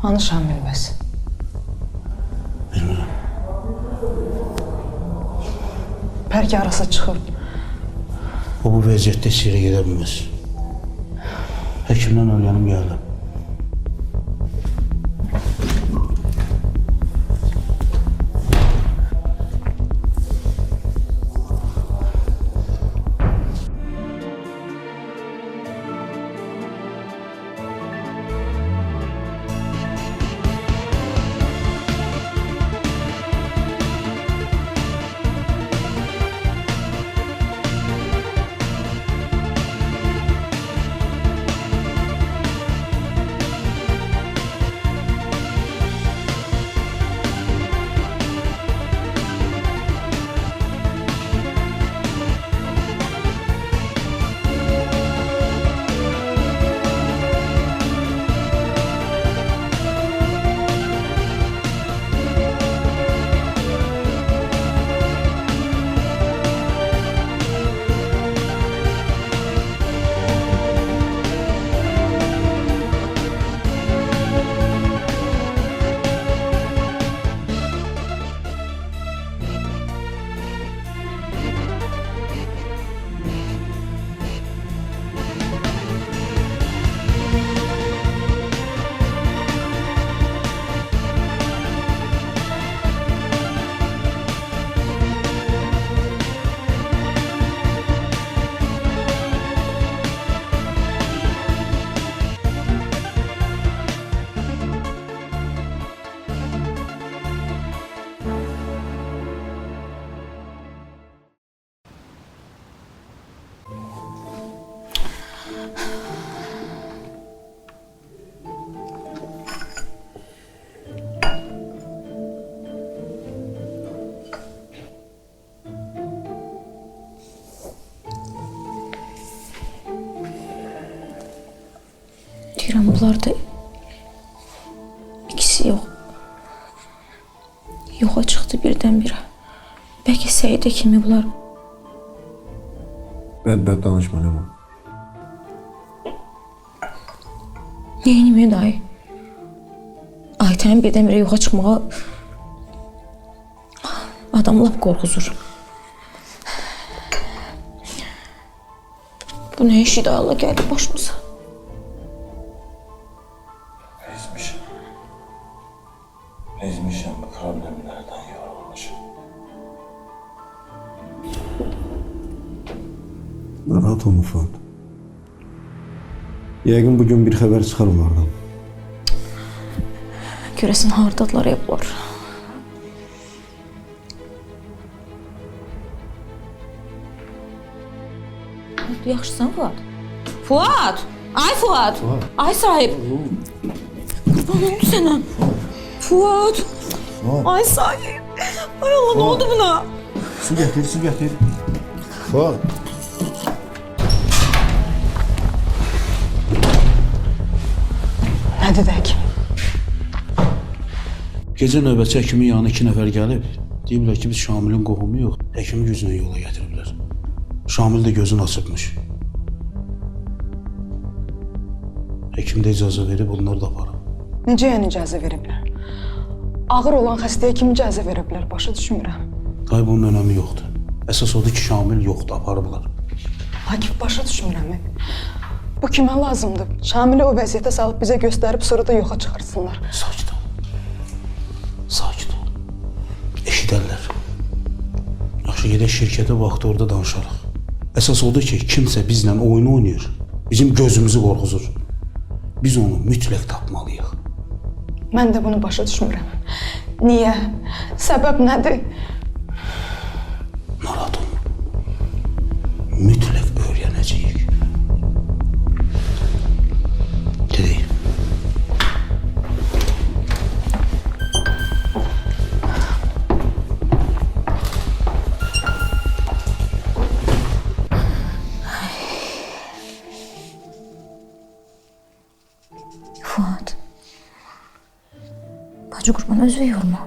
Hanı Şamil bəs? Bilmirəm. Bəlkə arası çıxıb. O bu vəziyyətdə içeri gedə bilməz. Həkimdən öyrənib gəldim. Deyirəm, bunlar da ikisi yox. Yoxa çıxdı birdən-birə. Bəlkə Səidə kimi bunlar. Bədbəd danışma, Ləman. Neyinimi dayı? Aytənin birdən-birə yoxa çıxmağa adam lap qorxuzur. Bu nə iş idi, Allah gəldi başımıza. Ezmişim bu problemlerden yorulmuşum. Rahat olma Fuat. Yəqin bugün bir xəbər çıxar onlardan. Görəsən hardadılar ya bunlar? Yaxşısan Fuat? Fuat! Ay Fuat! Ay sahib! Qurban oldu sənə. Fuat! Ay sahib! Ay Allah, ne oldu buna? Su gətir, su gətir. Fuat. Nə dedək? Gecə növbətçi həkimin yanına 2 nəfər gəlib. Deyiblər ki, biz Şamilin qohumu yox, həkimi güclə yola gətiriblər. Şamil də gözünü açıbmış. Həkim də icazə verib, onlar da aparıb. Necə yəni icazə veriblər? Ağır olan xəstəyə kim icazə veriblər? Başa düşmürəm. Dayı, bunun önəmi yoxdur. Əsas odur ki, Şamil yoxdur, aparıblar. Akif, başa düşmürəm. Bu kimə lazımdır? Şamili o vəziyyətə salıb bizə göstərib sonra da yoxa çıxarsınlar. Sakit ol. Sakit ol. Eşidərlər. Yaxşı, gedək şirkətə vaxtı orada danışarıq. Əsas odur ki, kimsə bizlə oyun oynayır, bizim gözümüzü qorxuzur. Biz onu mütləq tapmalıyıq. Mən də bunu başa düşmürəm. Niyə? Səbəb nədir? Narahat olma. Mütləq öyrənəcəyik. Gedək. Fuat. Bacı qurban, özü yorma.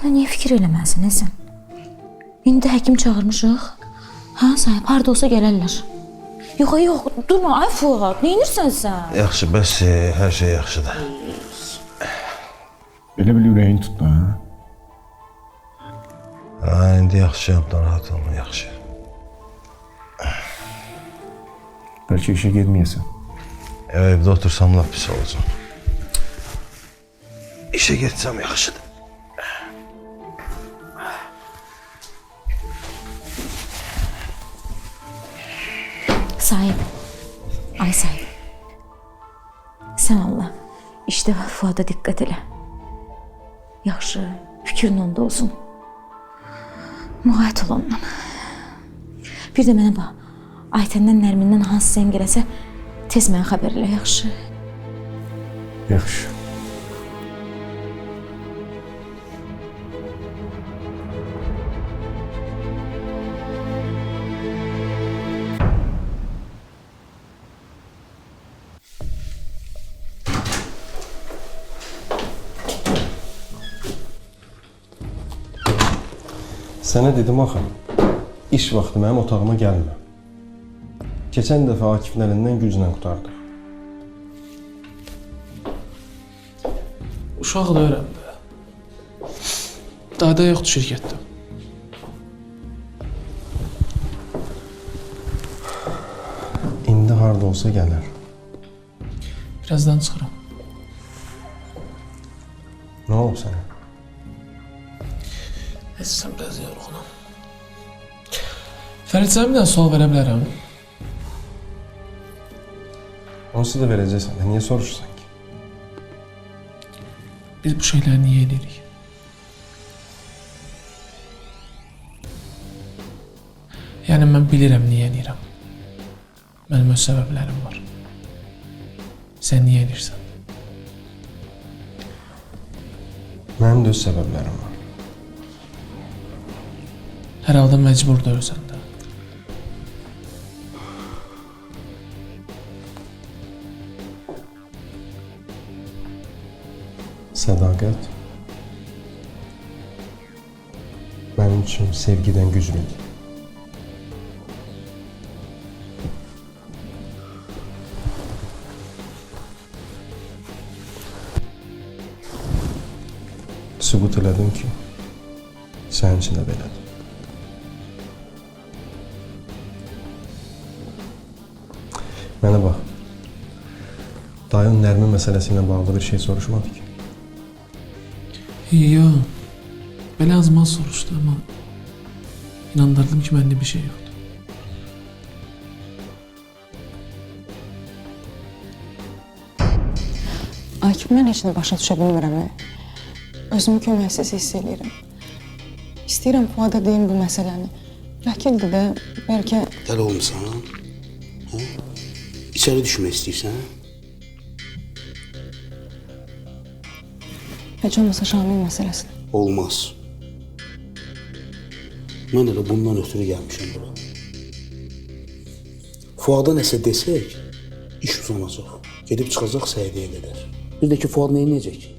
Mənimlə niyə fikir eləməlisən, sən? İndi həkim çağırmışıq. Ha, sahib, harada olsa gələrlər. Yox, yox, durma, ay Fuad, nə edirsən sən? Yaxşı, bəs hər şey yaxşıdır. Belə bil ürəyin tutdu, ha? Ha, indi yaxşıyam, narahat olma, yaxşı. Bəlkə işə getməyəsən. Evdə otursam lap pis olacam. İşə getsəm yaxşıdır. Sahib, ay sahib. Sən Allah, işdə Fuada diqqət elə. Yaxşı, fikrin onda olsun. Müğayət ol ondan. Bir də mənə bax, Aytəndən, Nərmindən hansı zəng eləsə, tez mənə xəbər elə, yaxşı. Yaxşı. Sənə dedim axı, iş vaxtı mənim otağıma gəlmə. Keçən dəfə Akifin əlindən güclə qurtardıq. Uşaq da öyrəndi. Dayda yoxdur şirkətdə. İndi harda olsa gələr. Birazdan çıxıram. Nə olub sənə? Sən biraz yorğunam. Fərid, sənə bir dənə sual verə bilərəm? Onsuz da verəcəksən, niyə soruşursan ki? Biz bu şeyləri niyə edirik? Yəni, mən bilirəm niyə edirəm. Mənim öz səbəblərim var. Sən niyə edirsən? Mənim də öz səbəblərim var. Hər halda məcbur da ölsən də. Sədaqət mənim üçün sevgidən güclüdür. Sübut elədim ki, sənin üçün də belədir. Mənə bax, dayın Nərmin məsələsi ilə bağlı bir şey soruşmadı ki. Yox, belə azmaz soruşdu, amma inandırdım ki, məndə bir şey yoxdur. Akif, mən heç nə başa düşə bilmirəm. Özümü köməksiz hiss edirəm. İstəyirəm Fuada deyim bu məsələni. Vəkildir də, bəlkə... Dəli olmuşsan, ha? İçəri düşmək istəyirsən? Heç olmasa Şamil məsələsi. Olmaz. Mən elə bundan ötürü gəlmişəm bura. Fuada nəsə desək, iş uzanacaq. Gedib çıxacaq Səidiyə qədər. Bir də ki, Fuad nə edəcək?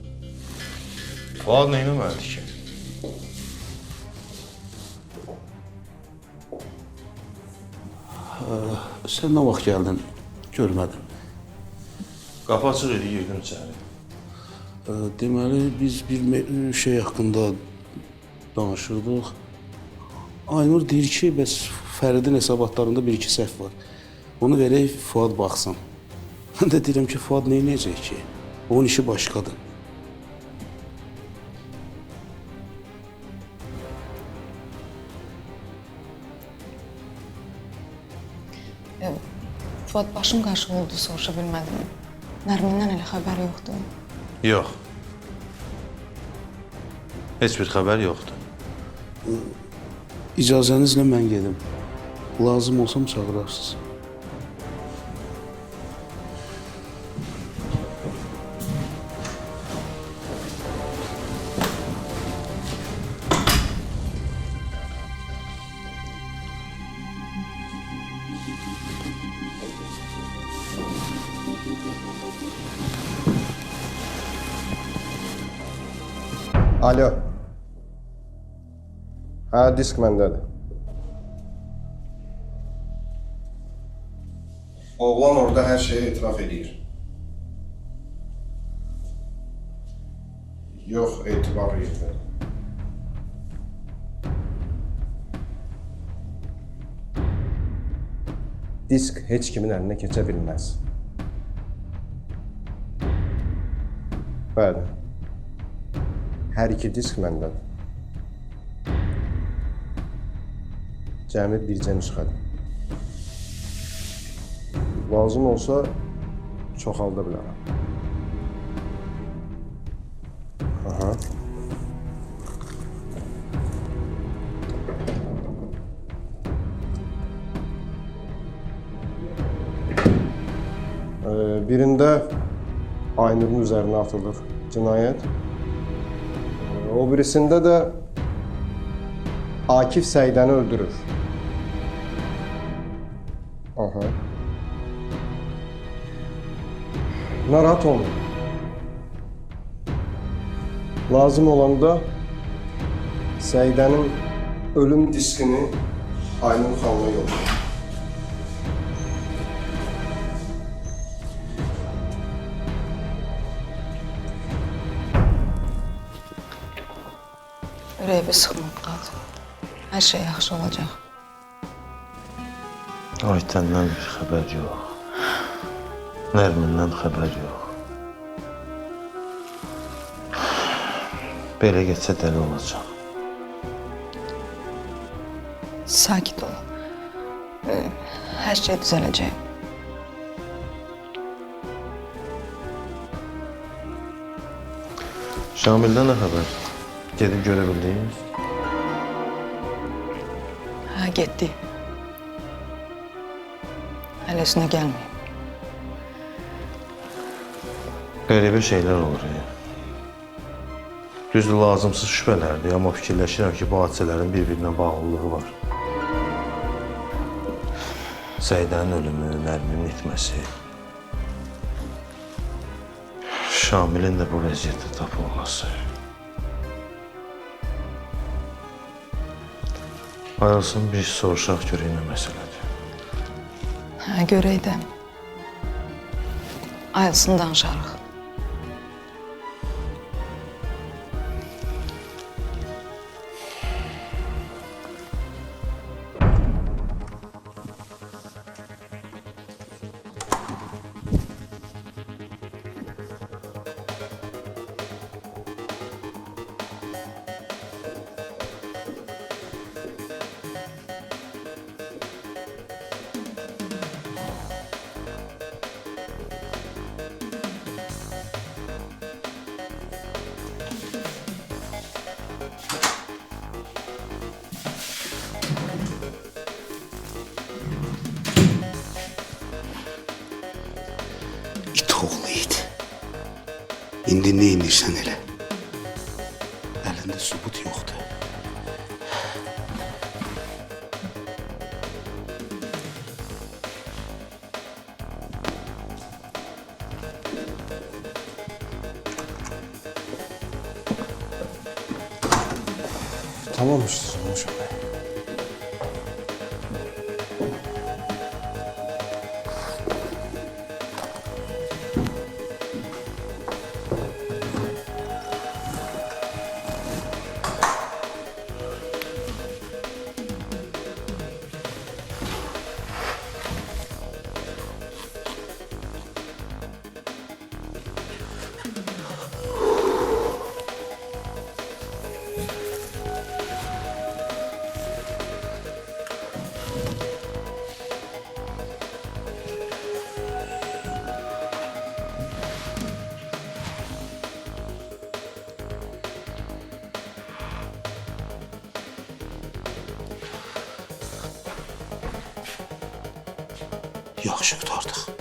Fuad nə eləməlidir ki? Sən nə vaxt gəldin? Görmədim. Qapı açıq idi, girdim içəri. Deməli, biz bir şey haqqında danışırdıq. Aynur deyir ki, bəs Fəridin hesabatlarında bir-iki səhv var. Onu verək, Fuad baxsın. Mən də deyirəm ki, Fuad nə edəcək ki? Onun işi başqadır. Fuad başım qarşı oldu, soruşa bilmədim. Nərmindən elə xəbər yoxdur. Yox. Heç bir xəbər yoxdur. İcazənizlə mən gedim. Lazım olsam çağırarsınız. Alo. Hə, disk məndədir. Oğlan orada hər şeyi etiraf edir. Yox, etibar edir. Disk heç kimin əlinə keçə bilməz. Bəli. Hər iki disk məndədir. Cəmi bircə nüsxədir. Lazım olsa çoxalda bilərəm. Aha. Birində Aynurun üzərinə atılır cinayət. O birisində də Akif Səidəni öldürür. Aha. Narahat olmayın. Lazım olanda Səidənin ölüm diskini Aynur xanıma yollayın. Ürəyi bir sıxılıb qaldı. Hər şey yaxşı olacaq. Aytəndən bir xəbər yox. Nərmindən xəbər yox. Belə getsə dəli olacaq. Sakit ol. Hər şey düzələcək. Şamildən nə xəbər? Gedib görə bildiniz? Hə, getdi. Hələ üstünə gəlməyib. Qəribə şeylər olur ya. Düzdür, lazımsız şübhələrdir, amma fikirləşirəm ki, bu hadisələrin bir-birinə bağlılığı var. Səidənin ölümü, Nərminin itməsi, Şamilin də bu vəziyyətdə tapılması. Ayılsın, bir soruşaq görək nə məsələdir. Hə, görək də. Ayılsın danışarıq. İt oğlu it. İndi nə inirsən elə? Əlində sübut yoxdur. Tamam işte, olmuş. Yaxşı qurtardıq.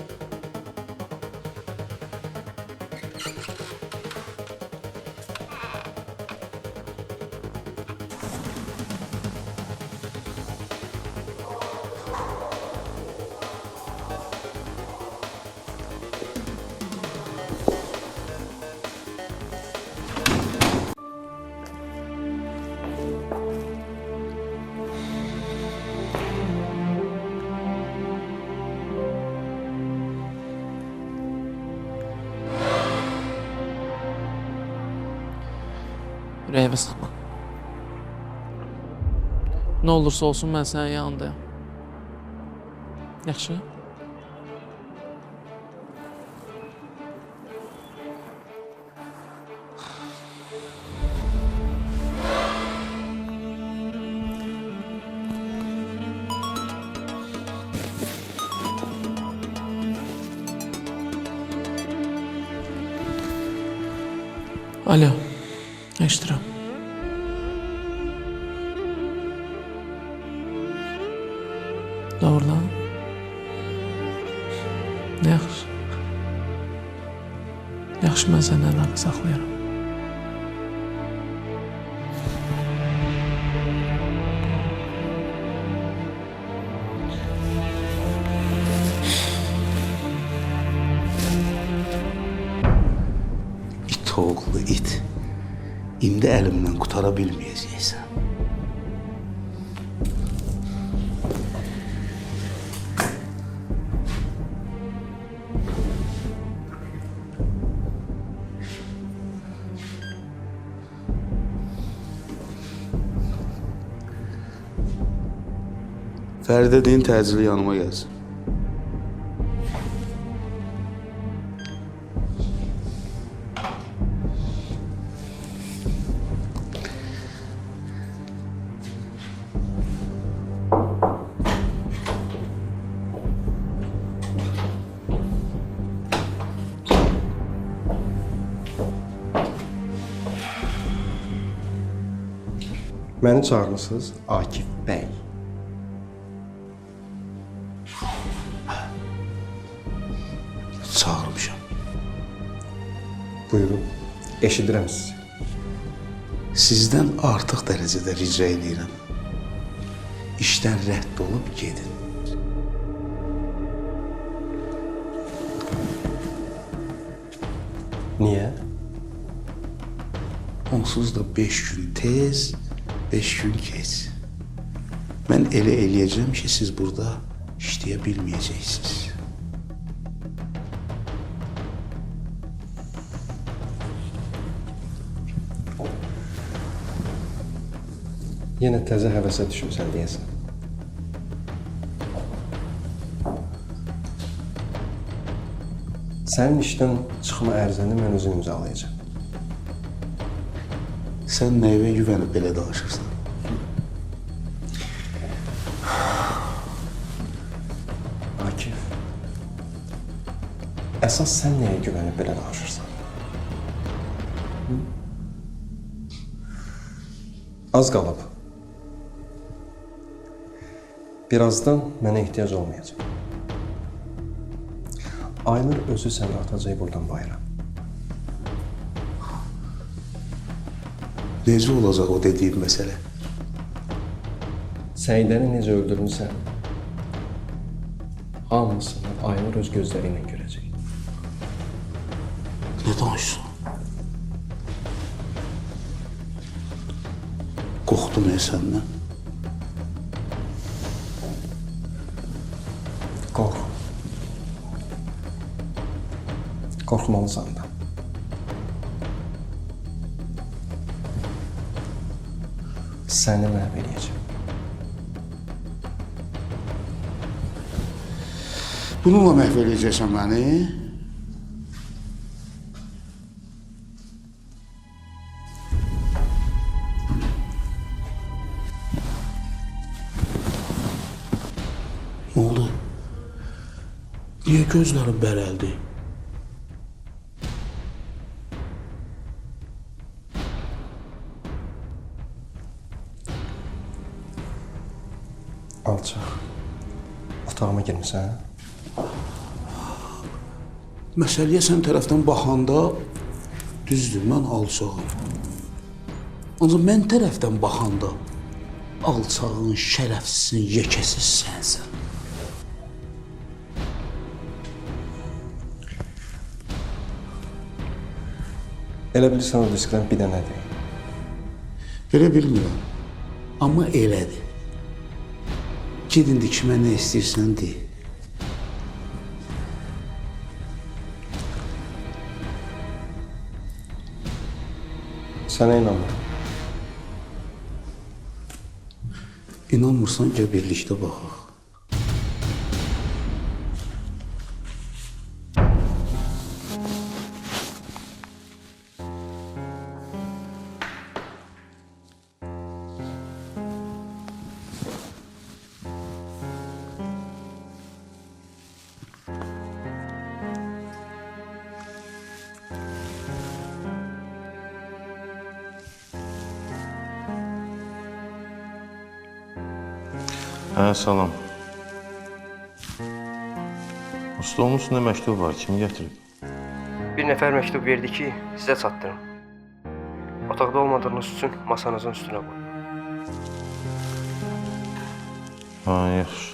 Ürəyimi sıxma. Nə olursa olsun mən sənin yanındayım. Yaxşı? Alo, eşidirəm. Doğrudan. Yaxşı. Yaxşı, mən səndən əlaqə saxlayaram. İt oğlu it. İndi əlimdən qutara bilməyəcəksən. Fəridə deyin təcili yanıma gəlsin. Məni çağırmısınız Akif bəy. Çağırmışam. Buyurun, eşidirəm sizi. Sizdən artıq dərəcədə rica edirəm. İşdən rədd olub gedin. Niyə? Onsuz da 5 gün tez, 5 gün geç. Mən elə eləyəcəm ki, siz burada işləyə bilməyəcəksiniz. Yenə təzə həvəsə düşmüsən deyəsən. Sənin işdən çıxma ərzəni mən özüm imzalayacağam. Sən nəyvə güvənib belə danışırsan? Akif, əsas sən nəyə güvənib belə danışırsan? Az qalıb. Birazdan mənə ehtiyac olmayacaq. Aynur özü səni atacaq buradan bayıra. Necə olacaq o dediyim məsələ? Səidəni necə öldürmüsən? Hamısını Aynur öz gözləri ilə görəcək. Nə danışsın? Qorxdum səndən. Qorx. Qorxmalısan da. Səni məhv eləyəcəm. Bununla məhv eləyəcəksən məni? Nə oldu? Niyə gözlərim bərəldi? Alçaq. Otağıma girmisən? Məsələyə sən tərəfdən baxanda düzdür, mən alçağım. Ancaq mən tərəfdən baxanda alçağın, şərəfsizin, yekəsiz sənsən. Elə bilirsən o diskdən bir dənə deyil. Belə bilmirəm, amma elədir. Gedin kimə nə istəyirsən de. Sənə inanmıram. İnanmırsan gəl birlikdə baxaq. Hə, salam. Stolun üstündə məktub var, kim gətirib? Bir nəfər məktub verdi ki, sizə çatdırım. Otaqda olmadığınız üçün masanızın üstünə qoy. Ha, yaxşı.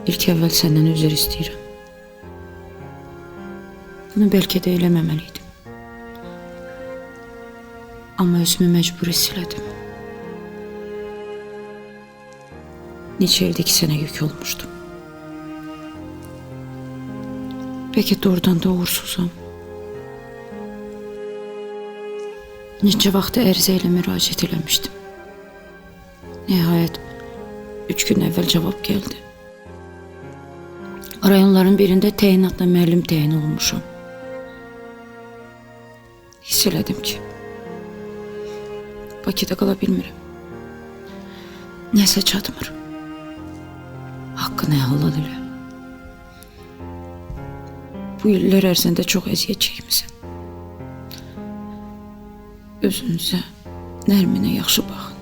İlk əvvəl səndən üzr istəyirəm. Bunu bəlkə də eləməməliydim. Amma özümü məcbur hiss elədim. Neçə ildir ki, sənə yük olmuşdum. Bəlkə doğrudan da uğursuzam. Neçə vaxt ərizə ilə müraciət eləmişdim. Nəhayət 3 gün əvvəl cavab gəldi. Rayonların birində təyinatla müəllim təyin olmuşam. Hiss elədim ki, Bakıda qala bilmirəm. Nəsə çatmır. Haqqını halal elə. Bu illər ərzində çox əziyyət çəkmisən. Özünüzə, Nərminə yaxşı baxın.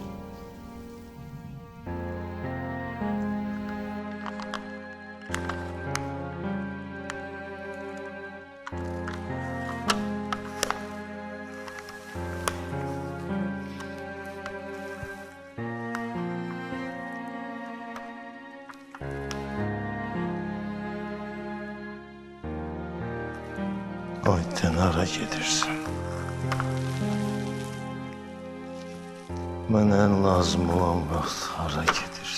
Ay, sən hara gedirsən? Mənə ən lazım olan vaxt hara gedirsən?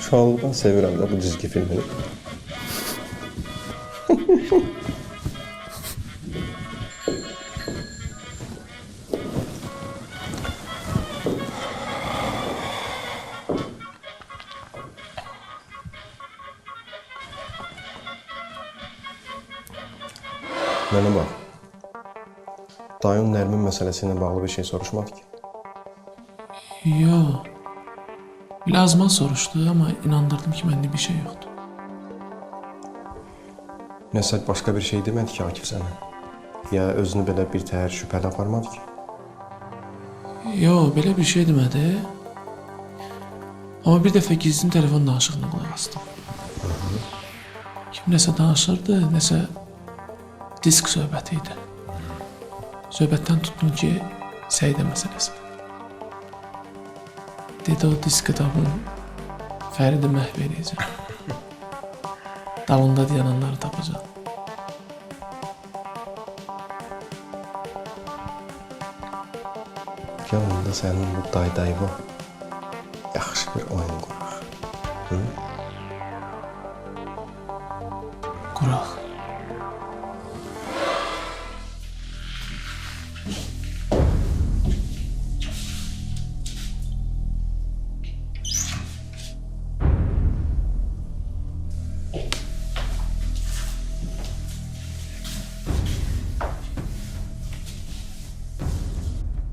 Uşaqlıqdan sevirəm də bu cizgi filmini. Mənə bax. Dayın Nərmin məsələsi ilə bağlı bir şey soruşmadı ki. Yox. Lazıma soruşdu, amma inandırdım ki, məndə bir şey yoxdur. Məsəl başqa bir şey demədi ki, Akif sənə. Ya özünü belə bir təhər şübhəli aparmadı ki. Yox, belə bir şey demədi. Amma bir dəfə gizlin telefon danışığına qulaq asdım. Kim nəsə danışırdı, nəsə disk söhbəti idi. Söhbətdən tutdum ki, Səidə məsələsi. Dedi o diski tapın, Fəridi məhv edəcəm. Dalında dayananları tapacaq. Yanında sənin bu daydayva yaxşı bir oyun quraq. Hı? Quraq.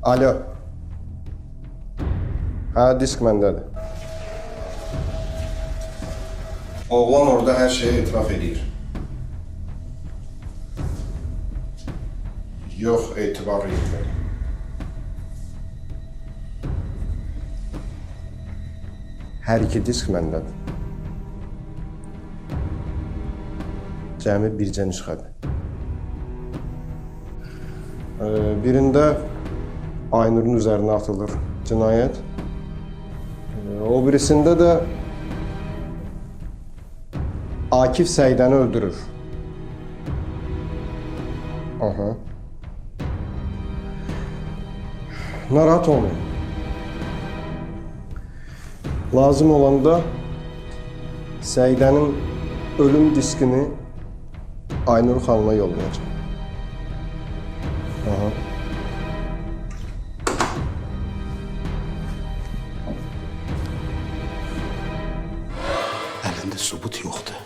Alo. Hə, disk məndədir. Oğlan orada hər şeyi etiraf edir. Yox, etibar etmir. Hər iki disk məndədir. Cəmi bircə nüsxədir. Birində Aynurun üzərinə atılır cinayət. O birisində də Akif Səidəni öldürür. Aha. Narahat olmayın. Lazım olanda Səidənin ölüm diskini Aynur xanıma yollayacağım. Aha. Əlində sübut yoxdur.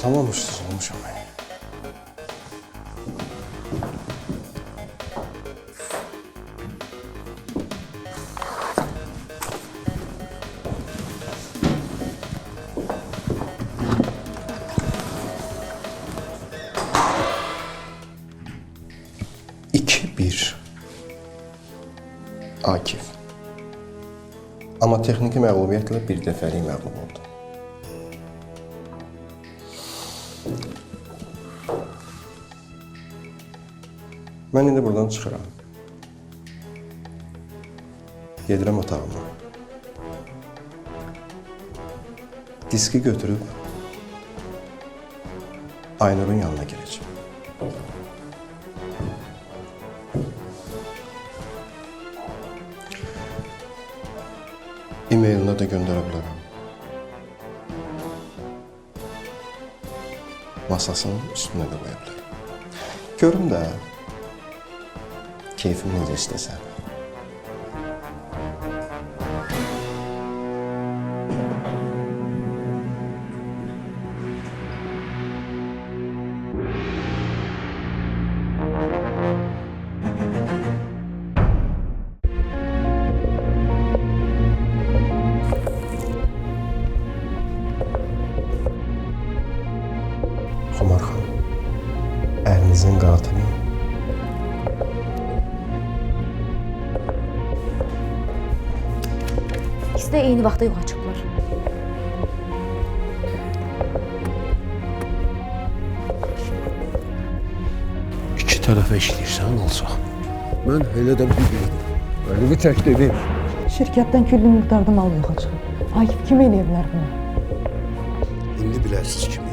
Tamam uçsuz olmuşam ben. Bir Akif. Ama texniki məğlubiyyətlə bir dəfəlik məğlub oldu. Mən indi buradan çıxıram. Gedirəm otağıma. Diski götürüb Aynur'un yanına girəcəm. E-mailinə də göndərə bilərəm. Masasının üstünə də qoya bilərəm. Görüm də keyfim necə istəsən. Xumar xanım, əlinizin qatili İkisi də eyni vaxtda yoxa çıxıblar. İki tərəfə işləyirsən, olsa. Mən elə də bilmirdim. Öyle bir tək dedim. Şirkətdən külli miqdarda mal yoxa çıxıb. Akif kim eləyə bilər bunu? İndi bilərsiz kimi.